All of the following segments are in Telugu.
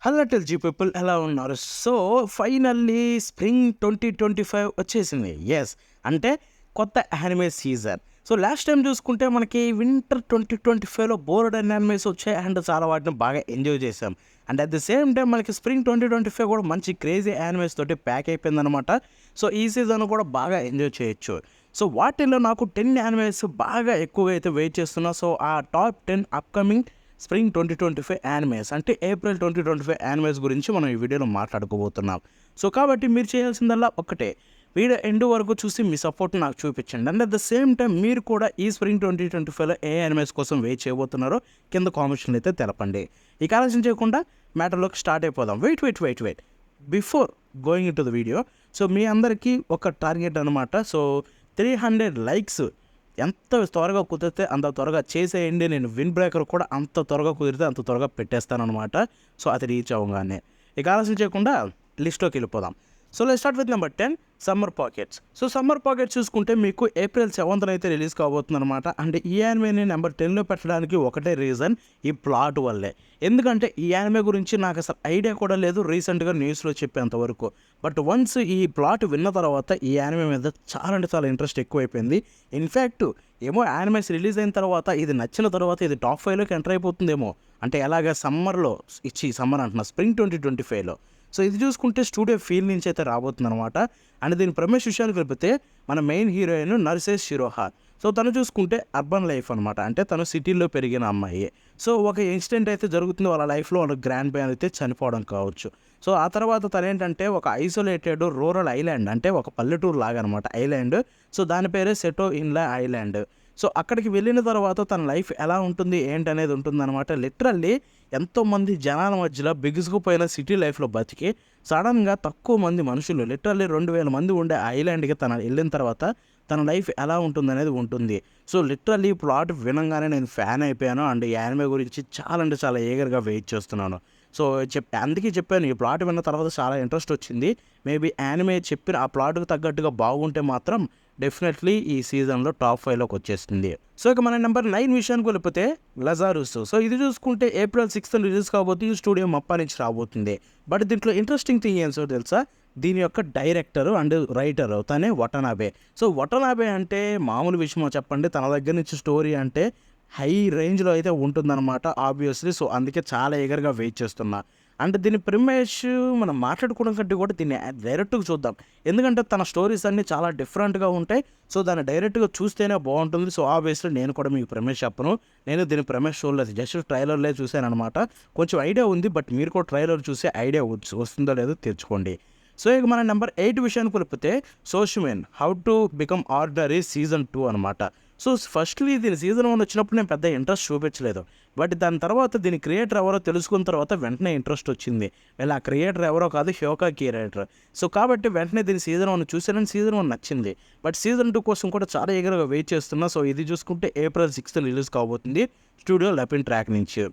హలో టెల్జీ పీపుల్ ఎలా ఉన్నారు? సో ఫైనల్లీ స్ప్రింగ్ 2025 వచ్చేసింది. ఎస్, అంటే కొత్త anime season. So last time చూసుకుంటే మనకి వింటర్ 2025లో బోల్డ్ అండ్ యానిమేస్ వచ్చాయి అండ్ చాలా వాటిని బాగా ఎంజాయ్ చేసాం. And at the same time మనకి స్ప్రింగ్ 2025 కూడా మంచి క్రేజీ యానిమేస్ తోటి ప్యాక్ అయిపోయిందనమాట. సో ఈ సీజన్ కూడా బాగా ఎంజాయ్ చేయొచ్చు. సో వాటిల్లో నాకు 10 యానిమేస్ బాగా ఎక్కువగా అయితే వెయిట్ చేస్తున్నా. సో ఆ టాప్ 10 అప్కమింగ్ స్ప్రింగ్ 2025 యానిమేస్ అంటే ఏప్రిల్ 2025 యానిమేస్ గురించి మనం ఈ వీడియోలో మాట్లాడుకోబోతున్నాం. సో కాబట్టి మీరు చేయాల్సిందల్లా ఒక్కటే, వీడియో ఎండ్ వరకు చూసి మీ సపోర్ట్ నాకు చూపించండి. And at the same time మీరు కూడా ఈ స్ప్రింగ్ 2025లో ఏ యానిమేస్ కోసం వెయిట్ చేయబోతున్నారో కింద కామెంట్స్లో అయితే తెలపండి. ఇక ఆలోచన చేయకుండా మ్యాటర్లోకి స్టార్ట్ అయిపోదాం. Wait before going into the video, so మీ అందరికీ ఒక టార్గెట్ అనమాట. సో 300 లైక్స్ ఎంత త్వరగా కుదిరితే అంత త్వరగా చేసేయండి. నేను విన్ బ్రేకర్ కూడా అంత త్వరగా కుదిరితే అంత త్వరగా పెట్టేస్తానమాట. సో అది రీచ్ అవ్వగానే ఇక ఆలస్యం చేయకుండా లిస్ట్లోకి వెళ్ళిపోదాం. So let's start with number 10 summer pockets. So summer pockets చూసుకుంటే మీకు ఏప్రిల్ 7th అయితే రిలీజ్ కాబోతుంది అనమాట. అంటే ఈ యానిమేని నెంబర్ 10లో పెట్టడానికి ఒకటే రీజన్, ఈ ప్లాట్ వల్లే. ఎందుకంటే ఈ యానిమే గురించి నాకు అసలు ఐడియా కూడా లేదు, రీసెంట్గా న్యూస్లో చెప్పేంతవరకు. బట్ వన్స్ ఈ ప్లాట్ విన్న తర్వాత ఈ యానిమే మీద చాలా అంటే చాలా ఇంట్రెస్ట్ ఎక్కువైపోయింది. ఇన్ఫ్యాక్ట్ ఏమో యానిమేస్ రిలీజ్ అయిన తర్వాత ఇది నచ్చిన తర్వాత ఇది టాప్ 5లోకి ఎంటర్ అయిపోతుందేమో. అంటే ఎలాగ సమ్మర్ అంటున్నా స్ప్రింగ్ 2025లో. సో ఇది చూసుకుంటే స్టూడియో ఫీల్ నుంచి అయితే రాబోతుంది అనమాట. అండ్ దీని ప్రమేష్ విషయానికి వెళ్తే మన మెయిన్ హీరోయిన్ నర్సేస్ షిరోహా. సో తను చూసుకుంటే అర్బన్ లైఫ్ అనమాట, అంటే తను సిటీలో పెరిగిన అమ్మాయి. సో ఒక ఇన్సిడెంట్ అయితే జరుగుతుంది వాళ్ళ లైఫ్లో, వాళ్ళ గ్రాండ్ పే అయితే చనిపోవడం కావచ్చు. సో ఆ తర్వాత తను ఏంటంటే ఒక ఐసోలేటెడ్ రూరల్ ఐలాండ్, అంటే ఒక పల్లెటూరు లాగా అనమాట ఐలాండ్. సో దాని పేరే సెటో ఇన్లా ఐలాండ్. సో అక్కడికి వెళ్ళిన తర్వాత తన లైఫ్ ఎలా ఉంటుంది ఏంటనేది ఉంటుందన్నమాట. లిటరల్లీ ఎంతోమంది జనాల మధ్యలో బిగుసుకుపోయిన సిటీ లైఫ్లో బతికి సడన్గా తక్కువ మంది మనుషులు, లిటరల్లీ 2000 మంది ఉండే ఐలాండ్కి తను వెళ్ళిన తర్వాత తన లైఫ్ ఎలా ఉంటుందనేది ఉంటుంది. సో లిటరల్లీ ప్లాట్ వినంగానే నేను ఫ్యాన్ అయిపోయాను. అండ్ ఈ యానిమే గురించి చాలా అంటే చాలా ఈగర్గా వెయిట్ చేస్తున్నాను. సో అందుకే చెప్పాను, ఈ ప్లాట్ విన్న తర్వాత చాలా ఇంట్రెస్ట్ వచ్చింది. మేబీ యానిమే చెప్పిన ఆ ప్లాట్కి తగ్గట్టుగా బాగుంటే మాత్రం డెఫినెట్లీ ఈ సీజన్లో టాప్ 5లోకి వచ్చేస్తుంది. సో ఇక మన నెంబర్ 9 విషయానికి వెళ్ళిపోతే లజారుస్. సో ఇది చూసుకుంటే ఏప్రిల్ 6th రిలీజ్ కాబోతుంది, స్టూడియో మప్పా నుంచి రాబోతుంది. బట్ దీంట్లో ఇంట్రెస్టింగ్ థింగ్ ఏంటో తెలుసా, దీని యొక్క డైరెక్టర్ అండ్ రైటర్ తనే వటనాబే. సో వటనాబే అంటే మామూలు విషయమో చెప్పండి, తన దగ్గర నుంచి స్టోరీ అంటే హై రేంజ్లో అయితే ఉంటుందన్నమాట ఆబ్వియస్లీ. సో అందుకే చాలా ఈగర్గా వెయిట్ చేస్తున్నా. అంటే దీని ప్రిమేష్ మనం మాట్లాడుకోవడం కంటే కూడా దీన్ని డైరెక్ట్గా చూద్దాం. ఎందుకంటే తన స్టోరీస్ అన్నీ చాలా డిఫరెంట్గా ఉంటాయి. సో దాన్ని డైరెక్ట్గా చూస్తేనే బాగుంటుంది. సో ఆబ్వియస్లీ నేను కూడా మీకు ప్రిమేష్ చెప్పను, నేను దీని ప్రిమేష్ చూడలేదు, జస్ట్ ట్రైలర్లే చూశాను అనమాట. కొంచెం ఐడియా ఉంది, బట్ మీరు కూడా ట్రైలర్ చూసి ఐడియా వస్తుందో లేదో తెచ్చుకోండి. సో ఇక మన నెంబర్ 8 విషయానికి వెళ్ళిపోతే సోషుమెన్ how to become ordinary season 2 అనమాట. సో ఫస్ట్లీ దీని సీజన్ 1 వచ్చినప్పుడు నేను పెద్ద ఇంట్రెస్ట్ చూపించలేదు. బట్ దాని తర్వాత దీని క్రియేటర్ ఎవరో తెలుసుకున్న తర్వాత వెంటనే ఇంట్రెస్ట్ వచ్చింది. వీళ్ళ ఆ క్రియేటర్ ఎవరో కాదు, హ్యోకా క్రియేటర్. సో కాబట్టి వెంటనే దీని సీజన్ 1 చూసానని సీజన్ 1 నచ్చింది. బట్ సీజన్ 2 కోసం కూడా చాలా ఈగర్గా వెయిట్ చేస్తున్నా. సో ఇది చూసుకుంటే ఏప్రిల్ 6th రిలీజ్ కాబోతుంది స్టూడియో లెపిన్ ట్రాక్ నుంచి.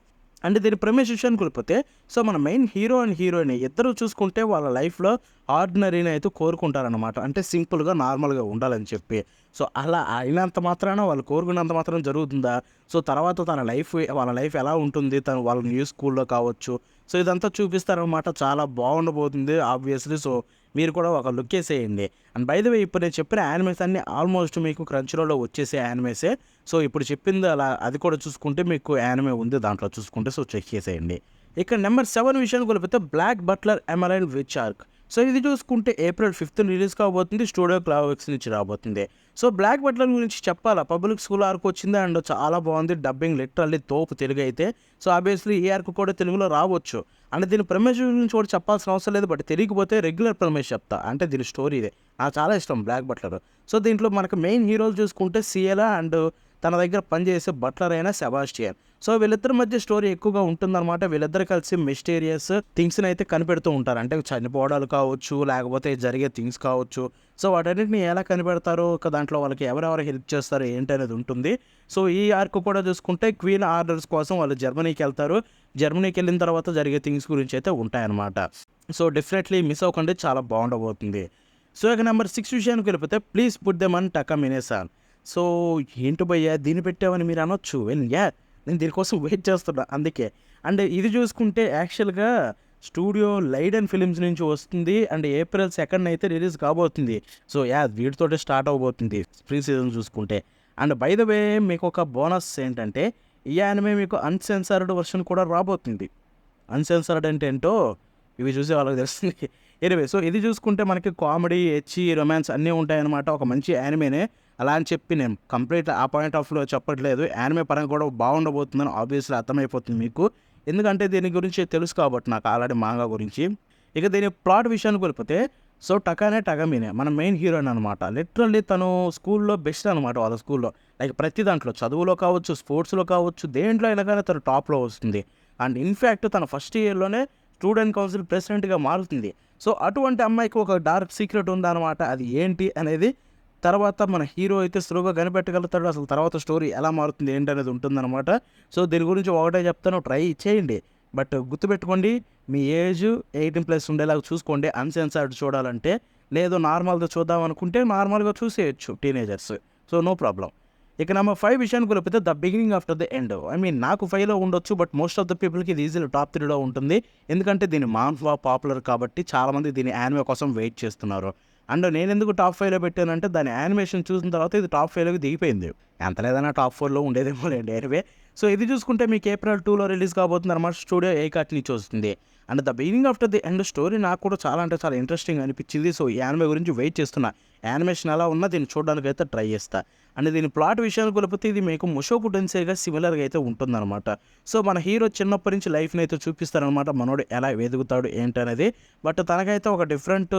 అంటే దీని ప్రిమేష్ విషయానికి వెళ్ళిపోతే, సో మన మెయిన్ హీరో అండ్ హీరోయిన్ ఇద్దరు చూసుకుంటే వాళ్ళ లైఫ్లో ఆర్డినరీని అయితే కోరుకుంటారనమాట. అంటే సింపుల్గా నార్మల్గా ఉండాలని చెప్పి. సో అలా అయినంత మాత్రాన వాళ్ళు కోరుకున్నంత మాత్రం జరుగుతుందా? సో తర్వాత వాళ్ళ లైఫ్ ఎలా ఉంటుంది, వాళ్ళ న్యూ స్కూల్లో కావచ్చు. సో ఇదంతా చూపిస్తారనమాట. చాలా బాగుండబోతుంది ఆబ్వియస్లీ. సో మీరు కూడా ఒక లుక్ వేసేయండి. అండ్ బై ద వే ఇప్పుడు నేను చెప్పిన యానిమేస్ అన్నీ ఆల్మోస్ట్ మీకు క్రంచ్రోల్లో వచ్చేసే యానిమేసే. సో ఇప్పుడు చెప్పింది అలా అది కూడా చూసుకుంటే మీకు యానిమే ఉంది దాంట్లో చూసుకుంటే. సో చెక్ చేసేయండి. ఇక్కడ నెంబర్ 7 విషయానికి వెళ్ళిపోతే black butler emerald witch arc. So ఇది చూసుకుంటే ఏప్రిల్ 5th రిలీజ్ కాబోతుంది, స్టూడియో క్లావిక్స్ నుంచి రాబోతుంది. సో బ్లాక్ బట్లర్ గురించి చెప్పాలా, పబ్లిక్ స్కూల్ ఆర్క్ వచ్చింది అండ్ చాలా బాగుంది. డబ్బింగ్ లిటరల్లీ తోపు తెలుగు అయితే. సో ఆబ్వియస్లీ ఈ ఆర్క్ కూడా తెలుగులో రావచ్చు. అంటే దీని ప్రమేష్ గురించి కూడా చెప్పాల్సిన అవసరం లేదు. బట్ తెలియకపోతే రెగ్యులర్ ప్రమేష్ చెప్తా, అంటే దీని స్టోరీ ఇదే. నాకు చాలా ఇష్టం బ్లాక్ బట్లర్. సో దీంట్లో మనకు మెయిన్ హీరోలు చూసుకుంటే సియలా అండ్ తన దగ్గర పనిచేసే బట్లర్ అయిన సెబాస్టియన్. సో వీళ్ళిద్దరి మధ్య స్టోరీ ఎక్కువగా ఉంటుందన్నమాట. వీళ్ళిద్దరు కలిసి మిస్టీరియస్ థింగ్స్ని అయితే కనిపెడుతూ ఉంటారు. అంటే చనిపోవడాలు కావచ్చు, లేకపోతే జరిగే థింగ్స్ కావచ్చు. సో వాటన్నిటిని ఎలా కనిపెడతారో, దాంట్లో వాళ్ళకి ఎవరెవరు హెల్ప్ చేస్తారో ఏంటి అనేది ఉంటుంది. సో ఈ ఆర్క్ కూడా చూసుకుంటే క్వీన్ ఆర్డర్స్ కోసం వాళ్ళు జర్మనీకి వెళ్తారు. జర్మనీకి వెళ్ళిన తర్వాత జరిగే థింగ్స్ గురించి అయితే ఉంటాయన్నమాట. సో డెఫినెట్లీ మిస్ అవ్వకుండా చాలా బాగుండబోతుంది. సో ఇక నెంబర్ 6 విషయానికి వెళ్ళిపోతే ప్లీజ్ పుట్ దెమ్ అన్ టకా మినేసాన్. సో ఏంటి భయ్యా దీన్ని పెట్టామని మీరు అనొచ్చు. నేను దీనికోసం వెయిట్ చేస్తున్నా అందుకే. అండ్ ఇది చూసుకుంటే యాక్చువల్గా స్టూడియో లైడెన్ ఫిలిమ్స్ నుంచి వస్తుంది అండ్ ఏప్రిల్ 2nd అయితే రిలీజ్ కాబోతుంది. సో వీటితోటే స్టార్ట్ అవబోతుంది ప్రీ సీజన్ చూసుకుంటే. అండ్ బై ద వే మీకు ఒక బోనస్ ఏంటంటే ఈ యానిమే మీకు అన్సెన్సర్డ్ వర్షన్ కూడా రాబోతుంది. అన్సెన్సర్డ్ అంటే ఏంటో ఇవి చూసే వాళ్ళకి తెలుస్తుంది. ఎనివే సో ఇది చూసుకుంటే మనకి కామెడీ, హెచ్చి, రొమాన్స్ అన్నీ ఉంటాయన్నమాట. ఒక మంచి యానిమేనే. అలా అని చెప్పి నేను కంప్లీట్ ఆ పాయింట్ ఆఫ్ వ్యూలో చెప్పట్లేదు. యానిమే పరంగా కూడా బాగుండబోతుందని ఆబ్వియస్లీ అర్థమైపోతుంది మీకు. ఎందుకంటే దీని గురించి తెలుసు కాబట్టి నాకు ఆల్రెడీ మాంగా గురించి. ఇక దీని ప్లాట్ విషయానికి వెళ్ళిపోతే సో టకానే టగమీనే మన మెయిన్ హీరోయిన్ అనమాట. లిటరల్లీ తను స్కూల్లో బెస్ట్ అనమాట. వాళ్ళ స్కూల్లో లైక్ ప్రతి దాంట్లో చదువులో కావచ్చు, స్పోర్ట్స్లో కావచ్చు, దేంట్లో అయినా కానీ తను టాప్లో వస్తుంది. అండ్ ఇన్ఫ్యాక్ట్ తన ఫస్ట్ ఇయర్లోనే స్టూడెంట్ కౌన్సిల్ ప్రెసిడెంట్గా మారుతుంది. సో అటువంటి అమ్మాయికి ఒక డార్క్ సీక్రెట్ ఉందన్నమాట. అది ఏంటి అనేది తర్వాత మన హీరో అయితే స్లోగా కనిపెట్టగలుగుతాడు. అసలు తర్వాత స్టోరీ ఎలా మారుతుంది ఏంటి అనేది ఉంటుందన్నమాట. సో దీని గురించి ఒకటే చెప్తాను, ట్రై చేయండి. బట్ గుర్తుపెట్టుకోండి, మీ ఏజ్ 18+ ఉండేలాగా చూసుకోండి అన్సెన్సర్డ్ చూడాలంటే. లేదు నార్మల్గా చూద్దాం అనుకుంటే నార్మల్గా చూసేయచ్చు టీనేజర్స్. So no problem. ఇక నెంబర్ 5 విషయానికి వెళ్ళిపోతే the beginning after the end. I mean నాకు 5లో ఉండొచ్చు, బట్ మోస్ట్ ఆఫ్ ద పీపుల్కి ఇది ఈజీలో టాప్ 3లో ఉంటుంది. ఎందుకంటే దీని మాన్హ్వా పాపులర్ కాబట్టి చాలామంది దీని యానిమే కోసం వెయిట్ చేస్తున్నారు. అండ్ నేను ఎందుకు టాప్ 5లో పెట్టానంటే దాని యానిమేషన్ చూసిన తర్వాత ఇది టాప్ 5లోకి దిగిపోయింది. ఎంత లేదన్నా టాప్ 4లో ఉండేదేమో లేండి. ఎనివే సో ఇది చూసుకుంటే మీకు ఏప్రిల్ 2లో రిలీజ్ కాబోతుంది అనమాట. స్టూడియో ఏకాట్ నుంచి వస్తుంది. And the beginning after the end story నాకు కూడా చాలా అంటే చాలా ఇంట్రెస్టింగ్ అనిపించింది. సో ఈ యానిమే గురించి వెయిట్ చేస్తున్నా. యానిమేషన్ ఎలా ఉన్నా దీన్ని చూడడానికి అయితే ట్రై చేస్తా. అండ్ దీని ప్లాట్ విషయానికి వెళ్ళిపోతే ఇది మీకు ముషోకు టెన్సేగా సిమిలర్గా అయితే ఉంటుందన్నమాట. సో మన హీరో చిన్నప్పటి నుంచి లైఫ్ని అయితే చూపిస్తారనమాట. మనోడు ఎలా ఎదుగుతాడు ఏంటనేది. బట్ తనకైతే ఒక డిఫరెంట్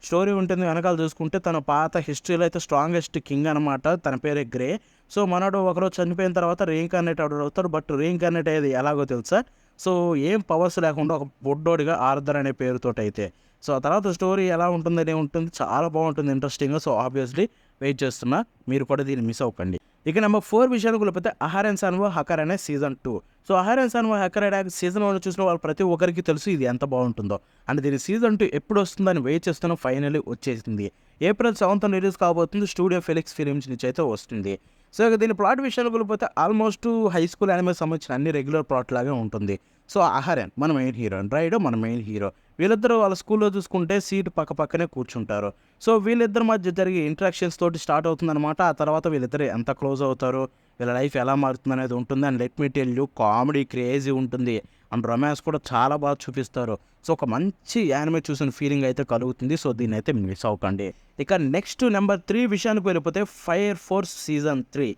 స్టోరీ ఉంటుంది. వెనకాల చూసుకుంటే తన పాత హిస్టరీలో అయితే స్ట్రాంగెస్ట్ కింగ్ అనమాట. తన పేరే గ్రే. సో మనోడు ఒకరోజు చనిపోయిన తర్వాత రీఇన్కార్నేట్ అవుతాడు. బట్ రీఇన్కార్నేట్ అయ్యేది ఎలాగో తెలుసా? సో ఏం పవర్స్ లేకుండా ఒక బొడ్డోడిగా ఆర్థర్ అనే పేరుతోటి అయితే. సో ఆ తర్వాత స్టోరీ ఎలా ఉంటుందనే ఉంటుంది. చాలా బాగుంటుంది, ఇంట్రెస్టింగ్గా. సో ఆబ్వియస్లీ వెయిట్ చేస్తున్నా. మీరు కూడా దీన్ని మిస్ అవ్వకండి. ఇక నెంబర్ 4 విషయానికి వెళ్ళిపోతే అహారెన్ సన్వో హకర్ అనే సీజన్ 2. సో అహారెన్ సన్వో హకర్ అనే సీజన్ 1 చూసిన వాళ్ళు ప్రతి ఒక్కరికి తెలుసు ఇది ఎంత బాగుంటుందో. అండ్ దీని సీజన్ 2 ఎప్పుడు వస్తుందని వెయిట్ చేస్తున్నా. ఫైనల్లీ వచ్చేసింది. ఏప్రిల్ 7th రిలీజ్ కాబోతుంది. స్టూడియో ఫెలిక్స్ ఫిలిమ్స్ నుంచి అయితే వస్తుంది. సో ఇక దీని ప్లాట్ విషయానికి వెళ్ళిపోతే ఆల్మోస్ట్ హై స్కూల్ యానిమే సంబంధించిన అన్ని రెగ్యులర్ ప్లాట్ లాగే ఉంటుంది. సో అహరెన్ మన మెయిన్ హీరో, రైడో మన మెయిన్ హీరో. వీళ్ళిద్దరూ వాళ్ళ స్కూల్లో చూసుకుంటే సీట్ పక్క పక్కనే కూర్చుంటారు. సో వీళ్ళిద్దరి మధ్య జరిగే ఇంటరాక్షన్స్ తోటి స్టార్ట్ అవుతుందన్నమాట. ఆ తర్వాత వీళ్ళిద్దరు ఎంత క్లోజ్ అవుతారు, వీళ్ళ లైఫ్ ఎలా మారుతుంది అనేది ఉంటుంది. And let me tell you, comedy crazy ఉంటుంది. అండ్ రొమాన్స్ కూడా చాలా బాగా చూపిస్తారు. సో ఒక మంచి యానిమే చూసిన ఫీలింగ్ అయితే కలుగుతుంది. సో దీన్ని అయితే మిస్ అవ్వకండి. ఇక నెక్స్ట్ నెంబర్ 3 విషయానికి వెళ్ళిపోతే ఫైర్ ఫోర్స్ సీజన్ 3.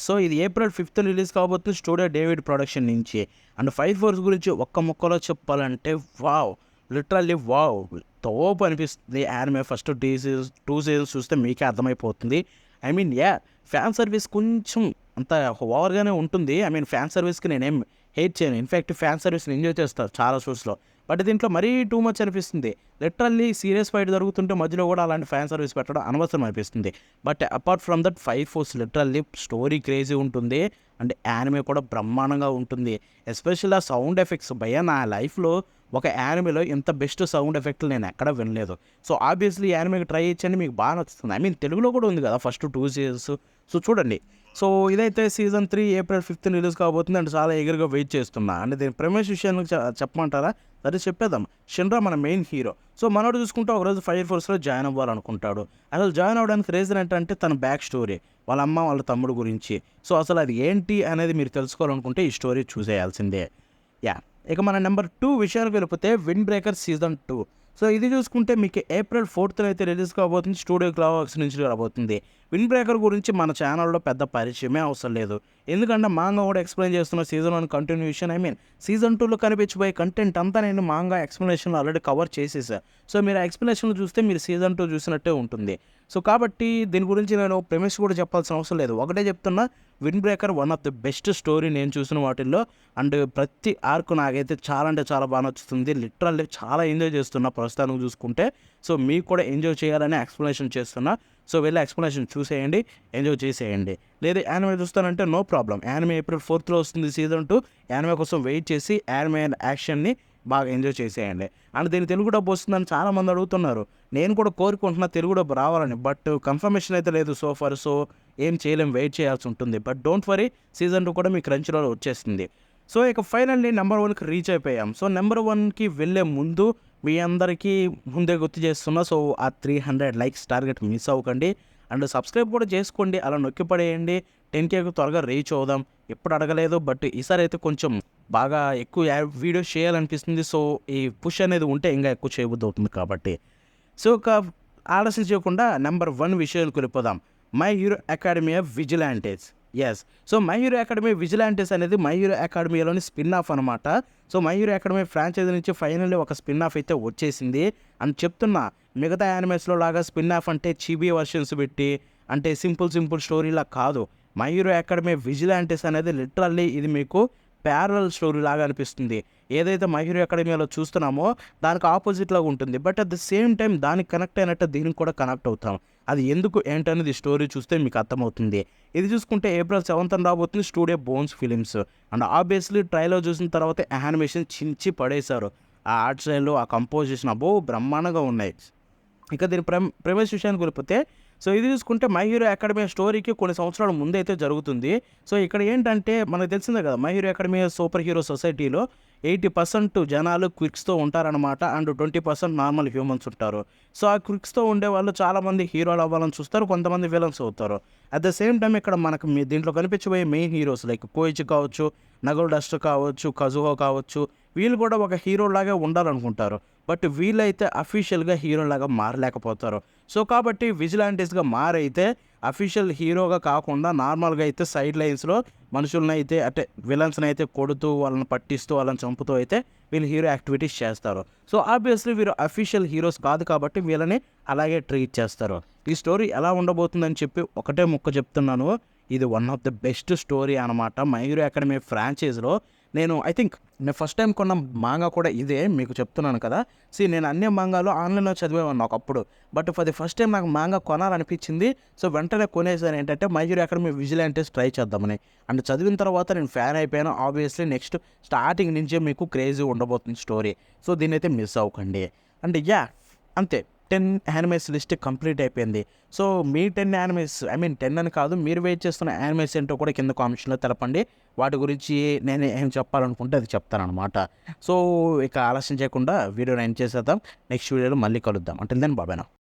సో ఇది ఏప్రిల్ 5th రిలీజ్ కాబోతుంది స్టూడియో డేవిడ్ ప్రొడక్షన్ నుంచి. అండ్ ఫైర్ ఫోర్స్ గురించి ఒక్క ముక్కలో చెప్పాలంటే వావ్, లిటరల్లీ వావ్, తోపు అనిపిస్తుంది యానిమే. ఫస్ట్ 2 సీజన్స్ చూస్తే మీకే అర్థమైపోతుంది. ఐ మీన్ ఫ్యాన్ సర్వీస్ కొంచెం అంత ఓవర్గానే ఉంటుంది. ఐ మీన్ ఫ్యాన్ సర్వీస్కి నేనేం హేట్ చేయను. ఇన్ఫ్యాక్ట్ ఫ్యాన్ సర్వీస్ని ఎంజాయ్ చేస్తారు చాలా షోస్లో. బట్ దీంట్లో మరీ టూ మచ్ అనిపిస్తుంది. లిటరల్లీ సీరియస్ ఫైట్ జరుగుతుంటే మధ్యలో కూడా అలాంటి ఫ్యాన్ సర్వీస్ పెట్టడం అనవసరం అనిపిస్తుంది. But apart from that fire force literally story crazy ఉంటుంది. అండ్ యానిమే కూడా బ్రహ్మాండంగా ఉంటుంది. ఎస్పెషల్లీ ఆ సౌండ్ ఎఫెక్ట్స్ నా లైఫ్లో ఒక యానిమేలో ఇంత బెస్ట్ సౌండ్ ఎఫెక్ట్లు నేను ఎక్కడ వినలేదు. సో ఆబ్వియస్లీ యానిమేకి ట్రై చేయండి, మీకు బాగా నచ్చుతుంది. ఐ మీన్ తెలుగులో కూడా ఉంది కదా ఫస్ట్ 2 సీజన్స్. సో చూడండి. సో ఇదైతే సీజన్ 3 ఏప్రిల్ 5th రిలీజ్ కాబోతుంది. అండ్ చాలా ఎగర్గా వెయిట్ చేస్తున్నా. అండ్ దీని ప్రెమిస్ విషయానికి చెప్పమంటారా? సరే చెప్పేద్దాం. షిన్రా మన మెయిన్ హీరో. సో మనోడు చూసుకుంటే ఒకరోజు ఫైర్ ఫోర్స్లో జాయిన్ అవ్వాలనుకుంటాడు. అసలు జాయిన్ అవ్వడానికి రీజన్ ఏంటంటే తన బ్యాక్ స్టోరీ, వాళ్ళ అమ్మ వాళ్ళ తమ్ముడు గురించి. సో అసలు అది ఏంటి అనేది మీరు తెలుసుకోవాలనుకుంటే ఈ స్టోరీ చూసేయాల్సిందే. ఇక మన నెంబర్ 2 విషయానికి వెళ్ళిపోతే విండ్ బ్రేకర్ సీజన్ 2. సో ఇది చూసుకుంటే మీకు ఏప్రిల్ 4th అయితే రిలీజ్ కాబోతుంది. స్టూడియో క్లావర్క్స్ నుంచి రాబోతుంది. విండ్ బ్రేకర్ గురించి మన ఛానల్లో పెద్ద పరిచయమే అవసరం లేదు. ఎందుకంటే మాంగా కూడా ఎక్స్ప్లెయిన్ చేస్తున్న season 1 continuation. I mean season 2లో కనిపించబోయే కంటెంట్ అంతా నేను మాంగా ఎక్స్ప్లెనేషన్లో ఆల్రెడీ కవర్ చేసేసా. సో మీరు ఆ ఎక్స్ప్లెనేషన్లో చూస్తే మీరు సీజన్ 2 చూసినట్టే ఉంటుంది. సో కాబట్టి దీని గురించి నేను ప్రెమిస్ కూడా చెప్పాల్సిన అవసరం లేదు. ఒకటే చెప్తున్నా, wind breaker one of the best story నేను చూసిన వాటిల్లో. అండ్ ప్రతి ఆర్క్ నాకైతే చాలా అంటే చాలా బాగా నచ్చుతుంది. లిటరల్లీ చాలా ఎంజాయ్ చేస్తున్నా ప్రస్తుతానికి చూసుకుంటే. సో మీకు కూడా ఎంజాయ్ చేయాలని ఎక్స్ప్లెనేషన్ చేస్తున్నా. సో వెళ్ళి ఎక్స్ప్లెనేషన్ చూసేయండి, ఎంజాయ్ చేసేయండి. లేదా యానిమే చూస్తానంటే no problem. Anime April 4th వస్తుంది సీజన్ 2. యానిమే కోసం వెయిట్ చేసి యానిమే యాక్షన్ని బాగా ఎంజాయ్ చేసేయండి. అండ్ దీని తెలుగు డబ్బు వస్తుందని చాలామంది అడుగుతున్నారు. నేను కూడా కోరుకుంటున్నా తెలుగు డబ్బు రావాలని. బట్ కన్ఫర్మేషన్ అయితే లేదు సో ఫర్. సో ఏం చేయలేం, వెయిట్ చేయాల్సి ఉంటుంది. బట్ డోంట్ వరీ, సీజన్ 2 కూడా మీకు క్రంచ్లో వచ్చేస్తుంది. సో ఇక ఫైనల్లీ నెంబర్ 1కి రీచ్ అయిపోయాం. సో నెంబర్ 1కి వెళ్ళే ముందు మీ అందరికీ ముందే గుర్తు చేస్తున్నా. సో ఆ 300 లైక్స్ టార్గెట్ మిస్ అవ్వకండి. అండ్ సబ్స్క్రైబ్ కూడా చేసుకోండి. అలా నొక్కి పడేయండి. 10Kకి త్వరగా రీచ్ అవుదాం. ఎప్పుడు అడగలేదు, బట్ ఈసారి అయితే కొంచెం బాగా ఎక్కువ వీడియోస్ చేయాలనిపిస్తుంది. సో ఈ పుష్ అనేది ఉంటే ఇంకా ఎక్కువ చేయబుద్ధి అవుతుంది కాబట్టి. సో ఒక ఆలస్యం చేయకుండా నెంబర్ 1 విషయాలకు వెళ్ళిపోదాం. My hero academia vigilantes. Yes. So my hero academy vigilantes అనేది మై హీరో అకాడమీలోని స్పిన్ ఆఫ్ అనమాట. So my hero academy franchise నుంచి ఫైనల్లీ ఒక స్పిన్ ఆఫ్ అయితే వచ్చేసింది అని చెప్తున్నా. మిగతా యానిమేస్లో లాగా స్పిన్ ఆఫ్ అంటే చీబీ వర్షన్స్ పెట్టి అంటే సింపుల్ స్టోరీలా కాదు. మై హీరో అకాడమీ విజిలాంటేస్ అనేది లిటరల్లీ ఇది మీకు ప్యారలల్ స్టోరీ లాగా అనిపిస్తుంది. ఏదైతే మై హీరో అకాడమీలో చూస్తున్నామో దానికి ఆపోజిట్ లాగా ఉంటుంది. But at the same time దానికి కనెక్ట్ అయినట్టు దీనికి కూడా కనెక్ట్ అవుతాం. అది ఎందుకు ఏంటనేది స్టోరీ చూస్తే మీకు అర్థమవుతుంది. ఇది చూసుకుంటే April 7th రాబోతుంది studio bones films. And obviously trailer చూసిన తర్వాత యానిమేషన్ చించి పడేశారు. ఆ ఆర్ట్ స్టైల్, ఆ కంపోజిషన్ అబ్బో బ్రహ్మాండంగా ఉన్నాయి. ఇక దీని ప్రెమిస్ విషయానికి వెళ్ళిపోతే, సో ఇది చూసుకుంటే మై హీరో అకాడమీ స్టోరీకి కొన్ని సంవత్సరాల ముందు అయితే జరుగుతుంది. సో ఇక్కడ ఏంటంటే మనకు తెలిసిందే కదా, my hero academy super hero సొసైటీలో 80% జనాలు క్విక్స్తో ఉంటారనమాట. అండ్ 20% నార్మల్ హ్యూమన్స్ ఉంటారు. సో ఆ క్విక్స్తో ఉండే వాళ్ళు చాలామంది హీరోలు అవ్వాలని చూస్తారు, కొంతమంది విలన్స్ అవుతారు. అట్ ద సేమ్ టైం ఇక్కడ మనకు దీంట్లో కనిపించబోయే మెయిన్ హీరోస్ లైక్ కోయిచి కావచ్చు, నగుల్ డస్ట్ కావచ్చు, కజుహో కావచ్చు, వీళ్ళు కూడా ఒక హీరోలాగా ఉండాలనుకుంటారు. బట్ వీళ్ళైతే అఫీషియల్గా హీరోలాగా మారలేకపోతారు. సో కాబట్టి విజిలాంటీస్గా మారైతే అఫీషియల్ హీరోగా కాకుండా నార్మల్గా అయితే సైడ్ లైన్స్లో మనుషులను అయితే అంటే విలన్స్ని అయితే కొడుతూ వాళ్ళని పట్టిస్తూ వాళ్ళని చంపుతూ అయితే వీళ్ళు హీరో యాక్టివిటీస్ చేస్తారు. సో ఆబ్వియస్లీ వీరు అఫీషియల్ హీరోస్ కాదు కాబట్టి వీళ్ళని అలాగే ట్రీట్ చేస్తారు. ఈ స్టోరీ ఎలా ఉండబోతుందని చెప్పి ఒకటే ముక్క చెప్తున్నాను. ఇది one of the best story అనమాట మై హీరో అకాడమీ ఫ్రాంచైజ్లో. నేను నేను ఫస్ట్ టైం కొన్న మాంగా కూడా ఇదే, మీకు చెప్తున్నాను కదా. నేను అన్ని మాంగాలు ఆన్లైన్లో చదివేవాడిని ఒకప్పుడు. But for the first time నాకు మాంగా కొనాలనిపించింది. సో వెంటనే కొనేసాను. ఏంటంటే మై హీరో అకాడమీ విజిలాంటీస్ ట్రై చేద్దామని. అండ్ చదివిన తర్వాత నేను ఫ్యాన్ అయిపోయాను. ఆబ్వియస్లీ నెక్స్ట్ స్టార్టింగ్ నుంచే మీకు క్రేజీ ఉండబోతుంది స్టోరీ. సో దీన్ని అయితే మిస్ అవ్వకండి. అండ్ అంతే 10 యానిమేస్ లిస్ట్ కంప్లీట్ అయిపోయింది. సో మీ 10 యానిమేస్ 10 అని కాదు, మీరు వెయిట్ చేస్తున్న యానిమేస్ ఏంటో కూడా కింద కామెంట్స్లో తెలపండి. వాటి గురించి నేను ఏం చెప్పాలనుకుంటే అది చెప్తానమాట. సో ఇక ఆలస్యం చేయకుండా వీడియోని ఎండ్ చేసేద్దాం. నెక్స్ట్ వీడియోలో మళ్ళీ కలుద్దాం. అంటే దెన్ బాబాయ్.